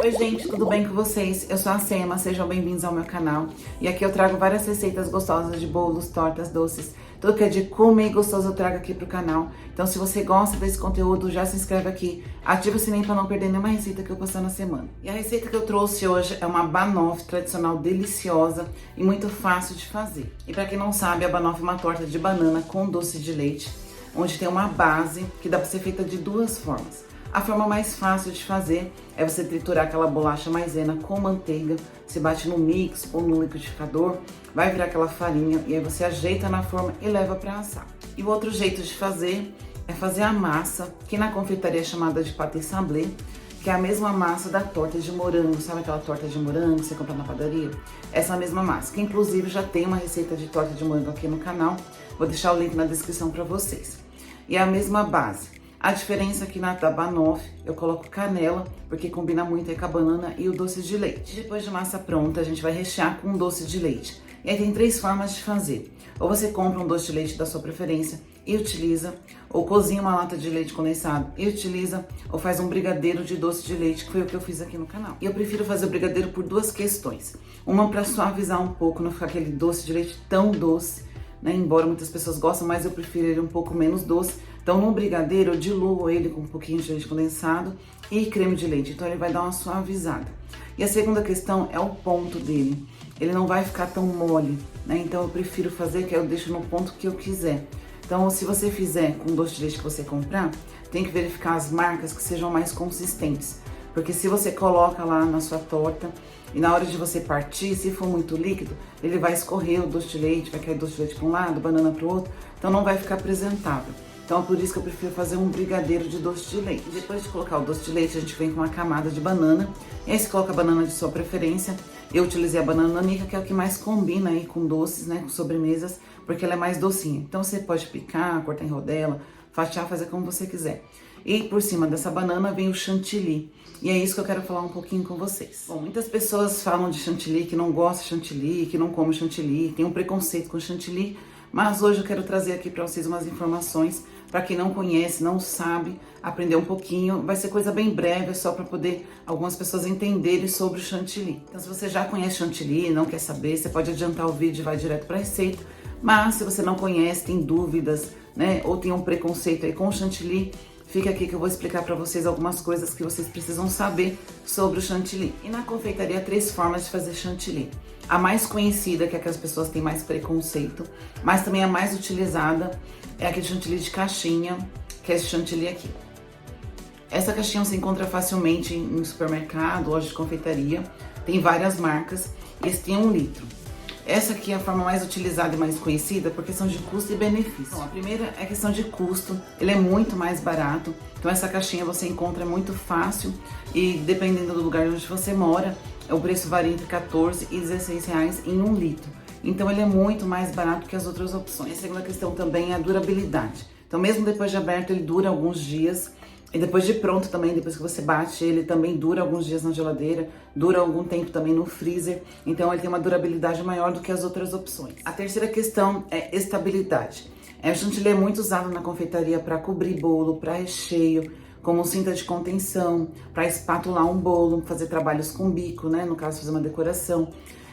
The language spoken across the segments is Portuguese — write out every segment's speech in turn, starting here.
Oi gente, tudo bem com vocês? Eu sou a Sema, sejam bem-vindos ao meu canal. E aqui eu trago várias receitas gostosas de bolos, tortas, doces. Tudo que é de comer gostoso eu trago aqui pro canal. Então se você gosta desse conteúdo, já se inscreve aqui, ativa o sininho para não perder nenhuma receita que eu postar na semana. E a receita que eu trouxe hoje é uma banoffee tradicional deliciosa e muito fácil de fazer. E para quem não sabe, a banoffee é uma torta de banana com doce de leite, onde tem uma base que dá para ser feita de duas formas. A forma mais fácil de fazer é você triturar aquela bolacha maisena com manteiga, se bate no mix ou no liquidificador, vai virar aquela farinha e aí você ajeita na forma e leva para assar. E o outro jeito de fazer é fazer a massa, que na confeitaria é chamada de pâté sablé, que é a mesma massa da torta de morango, sabe aquela torta de morango que você compra na padaria? Essa mesma massa, que inclusive já tem uma receita de torta de morango aqui no canal, vou deixar o link na descrição para vocês. E é a mesma base. A diferença aqui na da banoffee, eu coloco canela, porque combina muito aí com a banana e o doce de leite. Depois de massa pronta, a gente vai rechear com doce de leite. E aí tem três formas de fazer. Ou você compra um doce de leite da sua preferência e utiliza, ou cozinha uma lata de leite condensado e utiliza, ou faz um brigadeiro de doce de leite, que foi o que eu fiz aqui no canal. E eu prefiro fazer o brigadeiro por duas questões. Uma para suavizar um pouco, não ficar aquele doce de leite tão doce, né? Embora muitas pessoas gostem, mas eu prefiro ele um pouco menos doce. Então, no brigadeiro, eu diluo ele com um pouquinho de leite condensado e creme de leite. Então, ele vai dar uma suavizada. E a segunda questão é o ponto dele. Ele não vai ficar tão mole, né? Então, eu prefiro fazer que eu deixo no ponto que eu quiser. Então, se você fizer com o doce de leite que você comprar, tem que verificar as marcas que sejam mais consistentes. Porque se você coloca lá na sua torta e na hora de você partir, se for muito líquido, ele vai escorrer o doce de leite, vai cair doce de leite para um lado, banana para o outro. Então, não vai ficar apresentável. Então, por isso que eu prefiro fazer um brigadeiro de doce de leite. Depois de colocar o doce de leite, a gente vem com uma camada de banana. E aí você coloca a banana de sua preferência. Eu utilizei a banana nanica, que é o que mais combina aí com doces, né, com sobremesas, porque ela é mais docinha. Então, você pode picar, cortar em rodela, fatiar, fazer como você quiser. E por cima dessa banana vem o chantilly. E é isso que eu quero falar um pouquinho com vocês. Bom, muitas pessoas falam de chantilly, que não gosta de chantilly, que não come chantilly, tem um preconceito com chantilly. Mas hoje eu quero trazer aqui para vocês umas informações. Para quem não conhece, não sabe, aprender um pouquinho, vai ser coisa bem breve, é só para poder algumas pessoas entenderem sobre o chantilly. Então, se você já conhece chantilly e não quer saber, você pode adiantar o vídeo e vai direto para a receita. Mas se você não conhece, tem dúvidas, né, ou tem um preconceito aí com o chantilly, fica aqui que eu vou explicar para vocês algumas coisas que vocês precisam saber sobre o chantilly. E na confeitaria, três formas de fazer chantilly. A mais conhecida, que é que as pessoas têm mais preconceito, mas também a mais utilizada, é aquele chantilly de caixinha, que é esse chantilly aqui. Essa caixinha você encontra facilmente em supermercado, loja de confeitaria, tem várias marcas, esse tem 1 litro. Essa aqui é a forma mais utilizada e mais conhecida por questão de custo e benefício. Então, a primeira é questão de custo, ele é muito mais barato, então essa caixinha você encontra muito fácil e dependendo do lugar onde você mora, o preço varia entre 14 e 16 reais em 1 litro. Então ele é muito mais barato que as outras opções. A segunda questão também é a durabilidade. Então mesmo depois de aberto ele dura alguns dias. E depois de pronto também, depois que você bate, ele também dura alguns dias na geladeira, dura algum tempo também no freezer, então ele tem uma durabilidade maior do que as outras opções. A terceira questão é estabilidade. O chantilly é muito usado na confeitaria para cobrir bolo, para recheio, como cinta de contenção, para espatular um bolo, fazer trabalhos com bico, né? No caso, fazer uma decoração.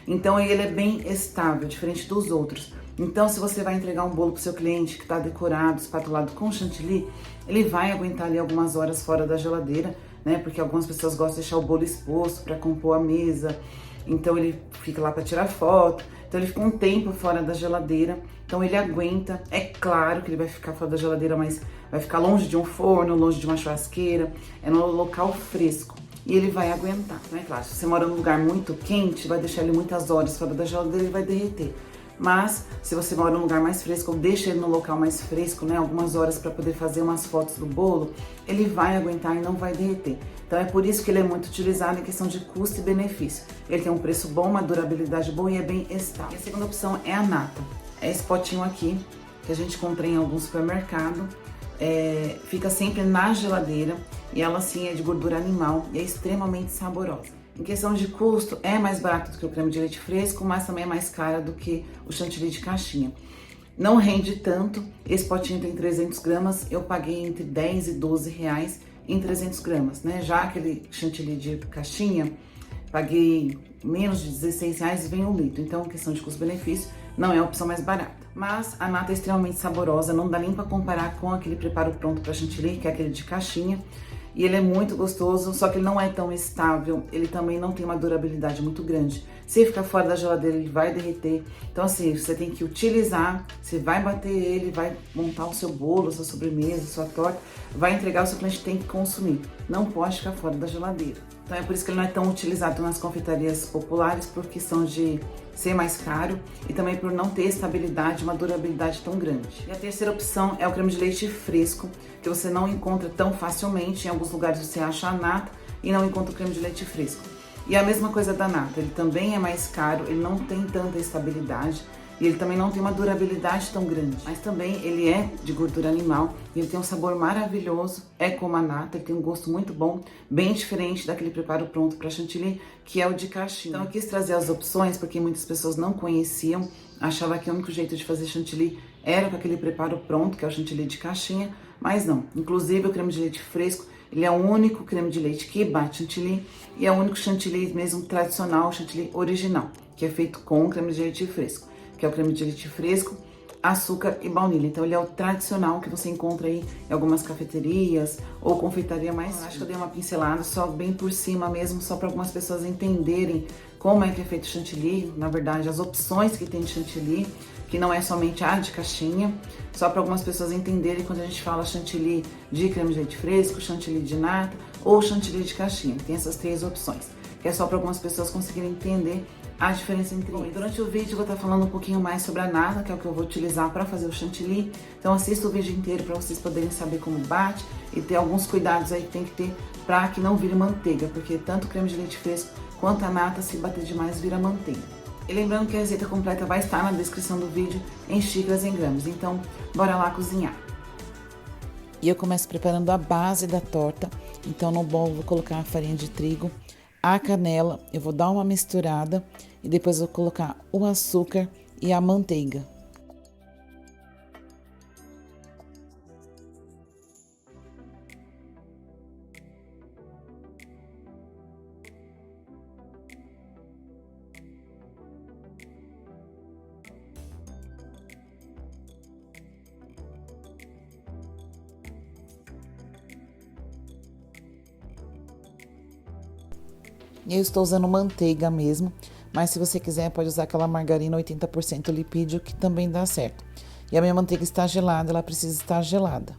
Então ele é bem estável, diferente dos outros. Então, se você vai entregar um bolo pro seu cliente que está decorado, espatulado com chantilly, ele vai aguentar ali algumas horas fora da geladeira, né? Porque algumas pessoas gostam de deixar o bolo exposto para compor a mesa. Então ele fica lá para tirar foto. Então ele fica um tempo fora da geladeira. Então ele aguenta. É claro que ele vai ficar fora da geladeira, mas vai ficar longe de um forno, longe de uma churrasqueira. É no local fresco. E ele vai aguentar, não é claro? Se você mora num lugar muito quente, vai deixar ele muitas horas fora da geladeira e vai derreter. Mas se você mora num lugar mais fresco ou deixa ele no local mais fresco, né, algumas horas para poder fazer umas fotos do bolo, ele vai aguentar e não vai derreter. Então é por isso que ele é muito utilizado em questão de custo e benefício. Ele tem um preço bom, uma durabilidade boa e é bem estável. E a segunda opção é a nata. É esse potinho aqui que a gente compra em algum supermercado. Fica sempre na geladeira e ela sim é de gordura animal e é extremamente saborosa. Em questão de custo, é mais barato do que o creme de leite fresco, mas também é mais cara do que o chantilly de caixinha. Não rende tanto, esse potinho tem 300 gramas, eu paguei entre 10 e 12 reais em 300 gramas, né? Já aquele chantilly de caixinha, paguei menos de 16 reais e vem 1 litro. Então, questão de custo-benefício, não é a opção mais barata. Mas a nata é extremamente saborosa, não dá nem para comparar com aquele preparo pronto para chantilly, que é aquele de caixinha. E ele é muito gostoso, só que ele não é tão estável, ele também não tem uma durabilidade muito grande. Se ficar fora da geladeira, ele vai derreter. Então assim, você tem que utilizar, você vai bater ele, vai montar o seu bolo, sua sobremesa, sua torta, vai entregar, o seu cliente tem que consumir. Não pode ficar fora da geladeira. Então é por isso que ele não é tão utilizado nas confeitarias populares, por questão de ser mais caro e também por não ter estabilidade, uma durabilidade tão grande. E a terceira opção é o creme de leite fresco, que você não encontra tão facilmente. Em alguns lugares você acha a nata e não encontra o creme de leite fresco. E a mesma coisa da nata, ele também é mais caro, ele não tem tanta estabilidade e ele também não tem uma durabilidade tão grande. Mas também ele é de gordura animal e ele tem um sabor maravilhoso, é como a nata, ele tem um gosto muito bom, bem diferente daquele preparo pronto para chantilly, que é o de caixinha. Então eu quis trazer as opções porque muitas pessoas não conheciam, achavam que o único jeito de fazer chantilly era com aquele preparo pronto, que é o chantilly de caixinha, mas não. Inclusive o creme de leite fresco, ele é o único creme de leite que bate chantilly e é o único chantilly mesmo tradicional, chantilly original, que é feito com creme de leite fresco, que é o creme de leite fresco, açúcar e baunilha. Então ele é o tradicional que você encontra aí em algumas cafeterias ou confeitaria mais. Acho que eu dei uma pincelada só bem por cima mesmo, só para algumas pessoas entenderem como é que é feito o chantilly, na verdade as opções que tem de chantilly, que não é somente a de caixinha, só para algumas pessoas entenderem quando a gente fala chantilly de creme de leite fresco, chantilly de nata ou chantilly de caixinha. Tem essas 3 opções, que é só para algumas pessoas conseguirem entender a diferença entre eles. Durante o vídeo eu vou estar falando um pouquinho mais sobre a nata, que é o que eu vou utilizar para fazer o chantilly. Então assista o vídeo inteiro para vocês poderem saber como bate e ter alguns cuidados aí que tem que ter para que não vire manteiga, porque tanto o creme de leite fresco quanto a nata, se bater demais, vira manteiga. E lembrando que a receita completa vai estar na descrição do vídeo em xícaras em gramas. Então, bora lá cozinhar. E eu começo preparando a base da torta. Então, no bolo, vou colocar a farinha de trigo, a canela, eu vou dar uma misturada e depois vou colocar o açúcar e a manteiga. Eu estou usando manteiga mesmo, mas se você quiser pode usar aquela margarina 80% lipídio, que também dá certo. E a minha manteiga está gelada, ela precisa estar gelada.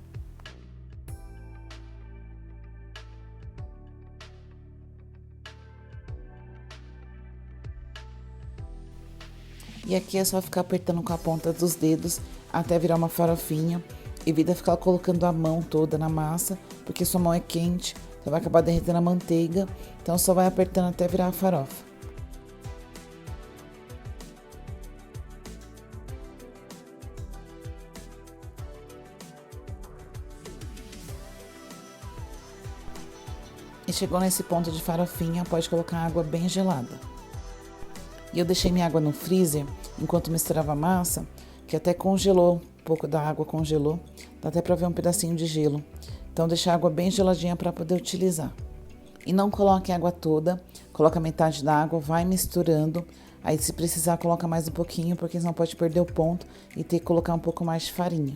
E aqui é só ficar apertando com a ponta dos dedos até virar uma farofinha. Evita ficar colocando a mão toda na massa, porque sua mão é quente. Você vai acabar derretendo a manteiga, então só vai apertando até virar a farofa. E chegou nesse ponto de farofinha, pode colocar água bem gelada. E eu deixei minha água no freezer enquanto misturava a massa, que até congelou, um pouco da água congelou, dá até pra ver um pedacinho de gelo. Então, deixa a água bem geladinha para poder utilizar. E não coloque a água toda, coloca metade da água, vai misturando. Aí, se precisar, coloca mais um pouquinho, porque senão pode perder o ponto e ter que colocar um pouco mais de farinha.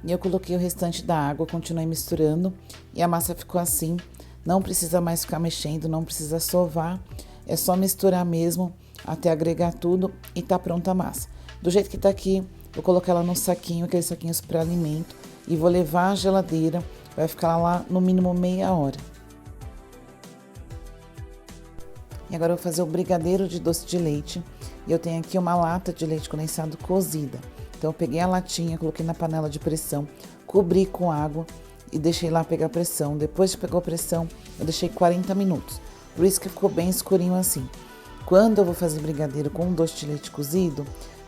E eu coloquei o restante da água, continuei misturando e a massa ficou assim. Não precisa mais ficar mexendo, não precisa sovar, é só misturar mesmo até agregar tudo e tá pronta a massa. Do jeito que tá aqui, vou colocar ela num saquinho, aqueles saquinhos para alimento, e vou levar à geladeira, vai ficar lá no mínimo meia hora. E agora eu vou fazer o brigadeiro de doce de leite. E eu tenho aqui uma lata de leite condensado cozida. Então eu peguei a latinha, coloquei na panela de pressão, cobri com água e deixei lá pegar pressão. Depois que pegou a pressão, eu deixei 40 minutos. Por isso que ficou bem escurinho assim. Quando eu vou fazer brigadeiro com doce de leite cozido,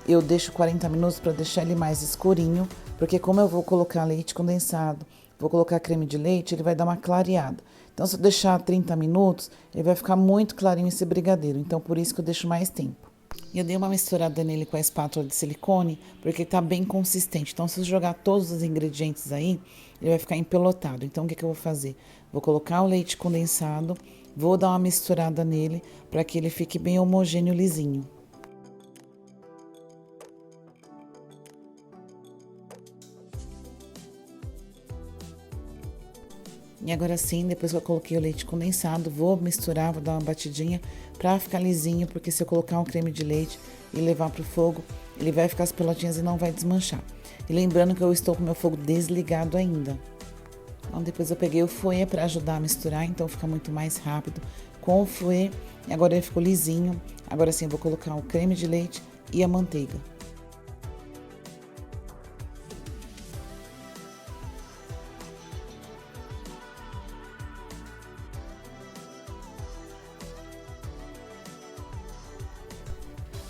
eu deixo 40 minutos para deixar ele mais escurinho, porque como eu vou colocar leite condensado, vou colocar creme de leite, ele vai dar uma clareada. Então, se eu deixar 30 minutos, ele vai ficar muito clarinho esse brigadeiro. Então, por isso que eu deixo mais tempo. E eu dei uma misturada nele com a espátula de silicone, porque tá bem consistente. Então, se eu jogar todos os ingredientes aí, ele vai ficar empelotado. Então, o que eu vou fazer? Vou colocar o leite condensado, vou dar uma misturada nele, para que ele fique bem homogêneo, lisinho. E agora sim, depois que eu coloquei o leite condensado, vou misturar, vou dar uma batidinha pra ficar lisinho, porque se eu colocar um creme de leite e levar pro fogo, ele vai ficar as pelotinhas e não vai desmanchar. E lembrando que eu estou com meu fogo desligado ainda. Então depois eu peguei o fouet para ajudar a misturar, então fica muito mais rápido com o fouet. E agora ele ficou lisinho. Agora sim eu vou colocar o creme de leite e a manteiga.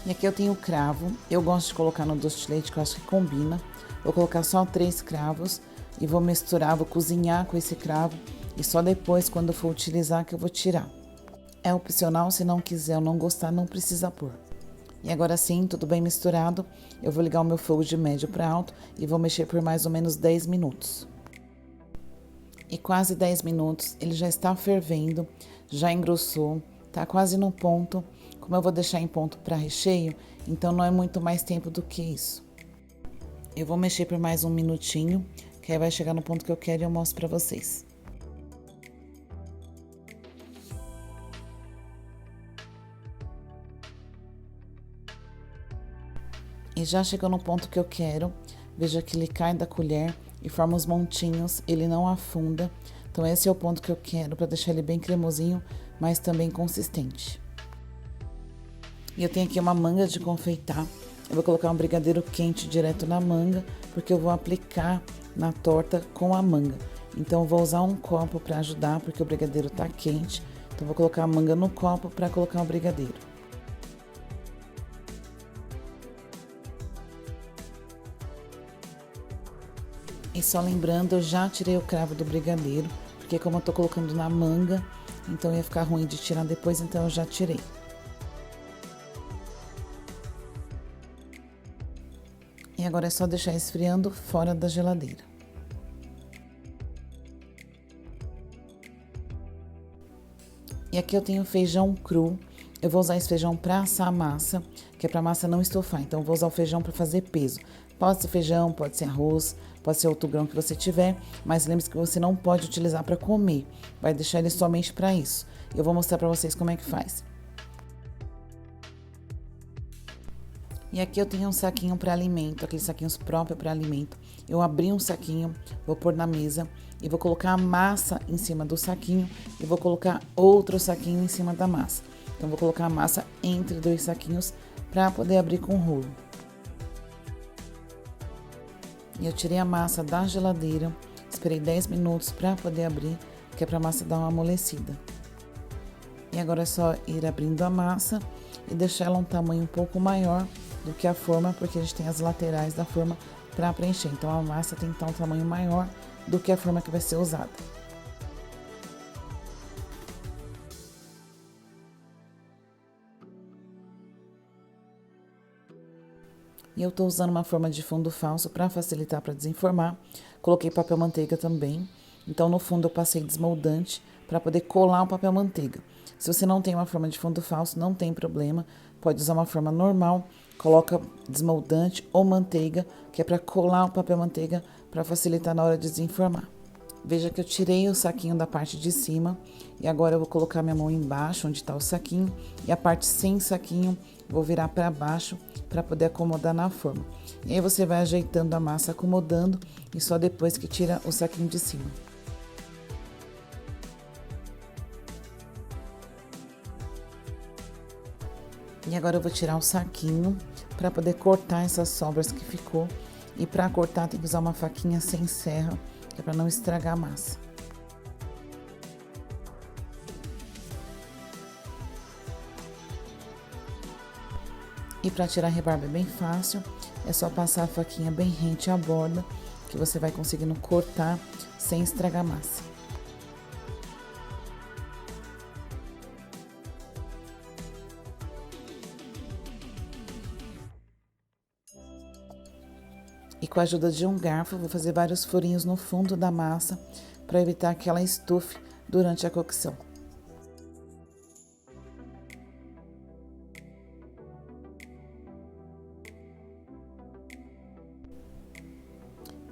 E aqui eu tenho cravo, eu gosto de colocar no doce de leite, que eu acho que combina. Vou colocar só 3 cravos e vou misturar, vou cozinhar com esse cravo. E só depois, quando eu for utilizar, que eu vou tirar. É opcional, se não quiser ou não gostar, não precisa pôr. E agora sim, tudo bem misturado, eu vou ligar o meu fogo de médio para alto e vou mexer por mais ou menos 10 minutos. E quase 10 minutos, ele já está fervendo, já engrossou, tá quase no ponto. Como eu vou deixar em ponto para recheio, então não é muito mais tempo do que isso. Eu vou mexer por mais um minutinho, que aí vai chegar no ponto que eu quero e eu mostro para vocês. E já chegou no ponto que eu quero, veja que ele cai da colher e forma os montinhos, ele não afunda. Então esse é o ponto que eu quero para deixar ele bem cremosinho, mas também consistente. E eu tenho aqui uma manga de confeitar. Eu vou colocar um brigadeiro quente direto na manga, porque eu vou aplicar na torta com a manga. Então eu vou usar um copo para ajudar, porque o brigadeiro tá quente. Então eu vou colocar a manga no copo para colocar o brigadeiro. E só lembrando, eu já tirei o cravo do brigadeiro, porque como eu tô colocando na manga, então ia ficar ruim de tirar depois, então eu já tirei. E agora é só deixar esfriando fora da geladeira. E aqui eu tenho feijão cru. Eu vou usar esse feijão para assar a massa, que é para a massa não estofar. Então eu vou usar o feijão para fazer peso. Pode ser feijão, pode ser arroz, pode ser outro grão que você tiver, mas lembre-se que você não pode utilizar para comer. Vai deixar ele somente para isso. Eu vou mostrar para vocês como é que faz. E aqui eu tenho um saquinho para alimento, aqueles saquinhos próprios para alimento. Eu abri um saquinho, vou pôr na mesa e vou colocar a massa em cima do saquinho e vou colocar outro saquinho em cima da massa. Então vou colocar a massa entre 2 saquinhos para poder abrir com o rolo. E eu tirei a massa da geladeira, esperei 10 minutos para poder abrir, que é para a massa dar uma amolecida. E agora é só ir abrindo a massa e deixar ela um tamanho um pouco maior do que a forma, porque a gente tem as laterais da forma para preencher. Então a massa tem que estar um tamanho maior do que a forma que vai ser usada. E eu tô usando uma forma de fundo falso para facilitar para desenformar. Coloquei papel manteiga também. Então no fundo eu passei desmoldante para poder colar o papel manteiga. Se você não tem uma forma de fundo falso, não tem problema. Pode usar uma forma normal, coloca desmoldante ou manteiga, que é para colar o papel manteiga para facilitar na hora de desenformar. Veja que eu tirei o saquinho da parte de cima e agora eu vou colocar minha mão embaixo, onde está o saquinho, e a parte sem saquinho vou virar para baixo para poder acomodar na forma. E aí você vai ajeitando a massa, acomodando, e só depois que tira o saquinho de cima. E agora eu vou tirar o saquinho para poder cortar essas sobras que ficou. E para cortar tem que usar uma faquinha sem serra, que é para não estragar a massa. E para tirar a rebarba é bem fácil, é só passar a faquinha bem rente à borda, que você vai conseguindo cortar sem estragar a massa. E com a ajuda de um garfo, vou fazer vários furinhos no fundo da massa para evitar que ela estufe durante a cocção.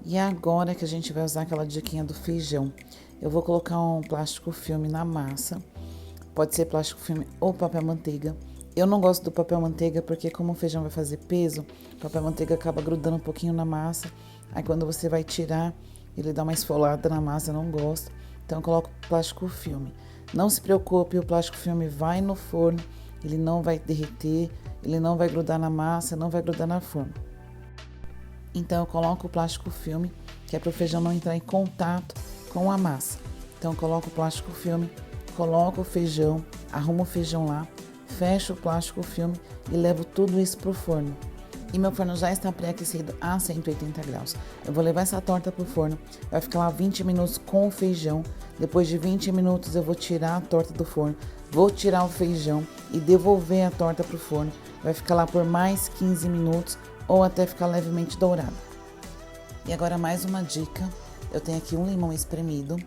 E agora que a gente vai usar aquela diquinha do feijão. Eu vou colocar um plástico filme na massa. Pode ser plástico filme ou papel manteiga. Eu não gosto do papel manteiga porque como o feijão vai fazer peso, o papel manteiga acaba grudando um pouquinho na massa. Aí quando você vai tirar, ele dá uma esfolada na massa, eu não gosto. Então eu coloco plástico filme. Não se preocupe, o plástico filme vai no forno, ele não vai derreter, ele não vai grudar na massa, não vai grudar na forma. Então eu coloco o plástico filme, que é para o feijão não entrar em contato com a massa. Então eu coloco o plástico filme, coloco o feijão, arrumo o feijão lá, fecho o plástico filme e levo tudo isso pro forno. E meu forno já está pré-aquecido a 180 graus. Eu vou levar essa torta pro forno, vai ficar lá 20 minutos com o feijão. Depois de 20 minutos eu vou tirar a torta do forno, vou tirar o feijão e devolver a torta pro forno. Vai ficar lá por mais 15 minutos ou até ficar levemente dourado. E agora mais uma dica, eu tenho aqui um limão espremido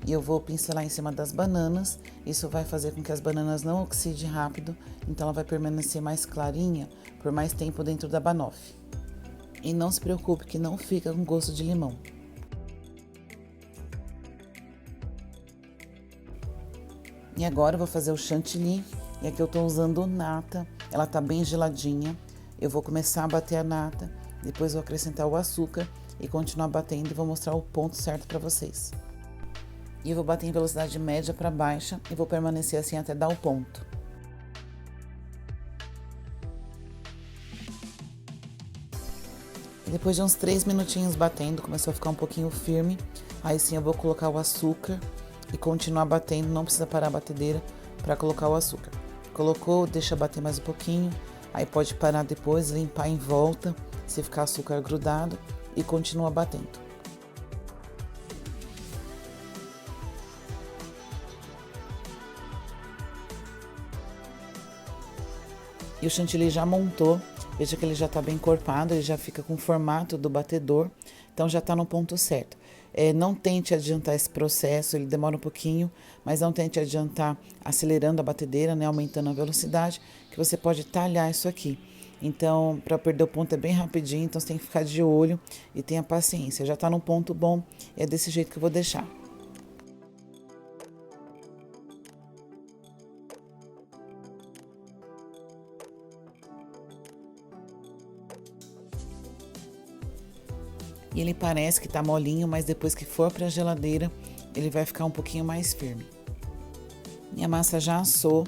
e eu vou pincelar em cima das bananas. Isso vai fazer com que as bananas não oxidem rápido, então ela vai permanecer mais clarinha por mais tempo dentro da banoffee. E não se preocupe que não fica com gosto de limão. E agora eu vou fazer o chantilly, e aqui eu tô usando nata, ela tá bem geladinha. Eu vou começar a bater a nata, depois vou acrescentar o açúcar e continuar batendo e vou mostrar o ponto certo para vocês. E eu vou bater em velocidade média para baixa e vou permanecer assim até dar o ponto. E depois de uns 3 minutinhos batendo, começou a ficar um pouquinho firme. Aí sim eu vou colocar o açúcar e continuar batendo, não precisa parar a batedeira para colocar o açúcar. Colocou, deixa bater mais um pouquinho. Aí pode parar depois, limpar em volta, se ficar açúcar grudado e continua batendo. E o chantilly já montou, veja que ele já tá bem encorpado, ele já fica com o formato do batedor, então já tá no ponto certo. Não tente adiantar esse processo, ele demora um pouquinho, mas não tente adiantar acelerando a batedeira, né, aumentando a velocidade, que você pode talhar isso aqui. Então, para perder o ponto é bem rapidinho, então você tem que ficar de olho e tenha paciência. Já tá no ponto bom, é desse jeito que eu vou deixar. E ele parece que tá molinho, mas depois que for para a geladeira, ele vai ficar um pouquinho mais firme. Minha massa já assou,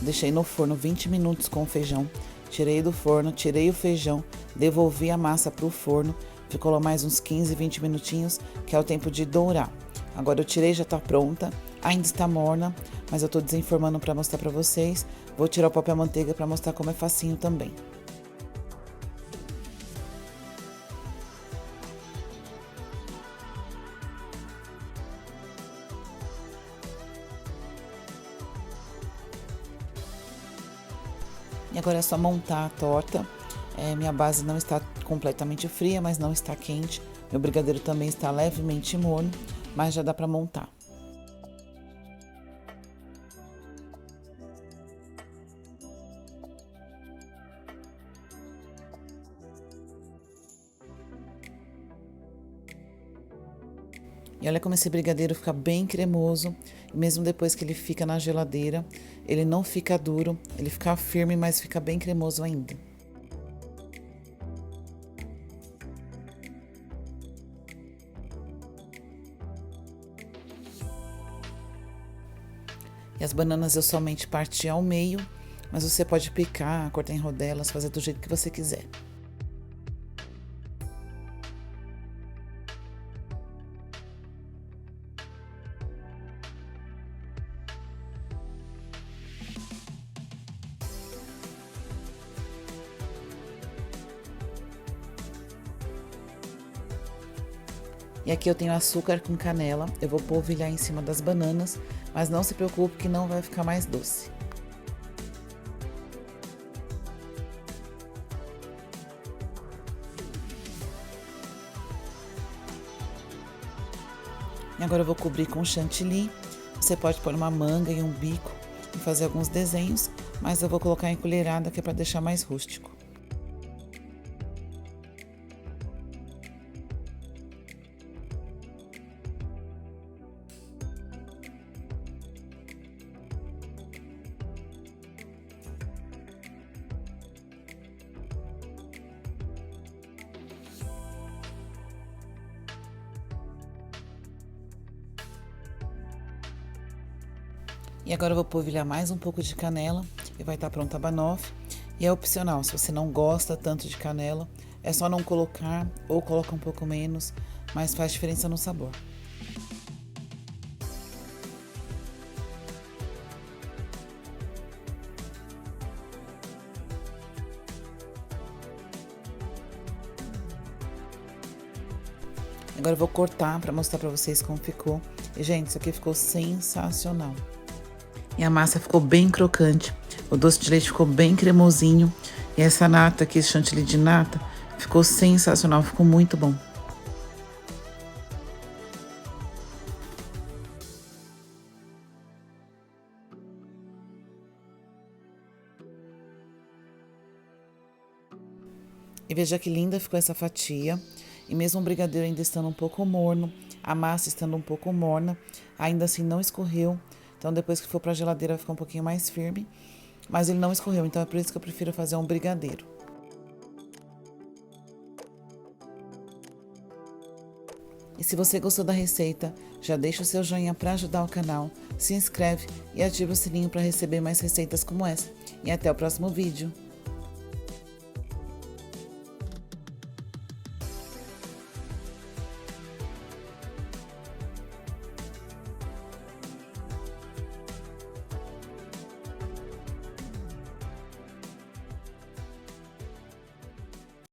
deixei no forno 20 minutos com o feijão. Tirei do forno, tirei o feijão, devolvi a massa pro forno, ficou lá mais uns 15, 20 minutinhos, que é o tempo de dourar. Agora eu tirei, já tá pronta, ainda está morna, mas eu tô desenformando para mostrar para vocês. Vou tirar o papel manteiga para mostrar como é facinho também. E agora é só montar a torta. Minha base não está completamente fria, mas não está quente. Meu brigadeiro também está levemente morno, mas já dá para montar. E olha como esse brigadeiro fica bem cremoso, mesmo depois que ele fica na geladeira, ele não fica duro, ele fica firme, mas fica bem cremoso ainda. E as bananas eu somente parti ao meio, mas você pode picar, cortar em rodelas, fazer do jeito que você quiser. E aqui eu tenho açúcar com canela, eu vou polvilhar em cima das bananas, mas não se preocupe que não vai ficar mais doce. E agora eu vou cobrir com chantilly, você pode pôr uma manga e um bico e fazer alguns desenhos, mas eu vou colocar em colherada que é para deixar mais rústico. E agora eu vou polvilhar mais um pouco de canela e vai estar pronta a banoffee. E é opcional, se você não gosta tanto de canela, é só não colocar ou coloca um pouco menos, mas faz diferença no sabor. Agora eu vou cortar para mostrar para vocês como ficou. E, gente, isso aqui ficou sensacional. E a massa ficou bem crocante, o doce de leite ficou bem cremosinho. E essa nata aqui, esse chantilly de nata, ficou sensacional, ficou muito bom. E veja que linda ficou essa fatia. E mesmo o brigadeiro ainda estando um pouco morno, a massa estando um pouco morna, ainda assim não escorreu. Então depois que for para a geladeira vai ficar um pouquinho mais firme, mas ele não escorreu, então é por isso que eu prefiro fazer um brigadeiro. E se você gostou da receita, já deixa o seu joinha para ajudar o canal, se inscreve e ativa o sininho para receber mais receitas como essa. E até o próximo vídeo.